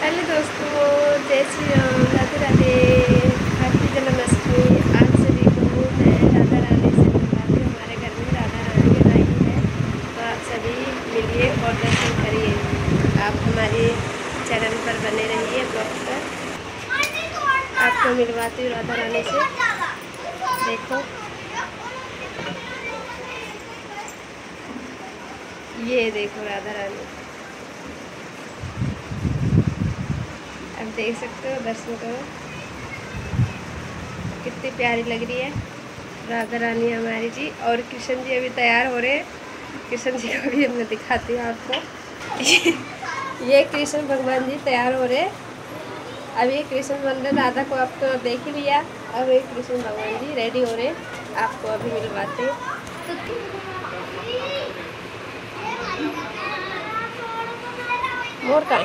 Hello दोस्तों, जय Shri Ram, Radhe Radhe, happy Janmashtami. आज सभी को मैं राधा रानी से मिलवाती हूँ। हमारे घर में राधा रानी आई है, तो आप सभी मिलिए और दर्शन करिए। आप हमारे चैनल पर बने रहिए, ब्लॉग पर आपको मिलवाती हूँ राधा रानी से। देखो, ये देखो राधा रानी, आप देख सकते हो, दर्शन करो, कितनी प्यारी लग रही है राधा रानी हमारी जी। और कृष्ण जी अभी तैयार हो रहे हैं। कृष्ण जी को भी मैं दिखाती हूँ आपको। ये कृष्ण भगवान जी तैयार हो रहे हैं। अभी कृष्ण बन रहे, राधा को आपको देख ही लिया। अब ये कृष्ण भगवान जी रेडी हो रहे हैं, आपको अभी मिलवाते हैं। मोर का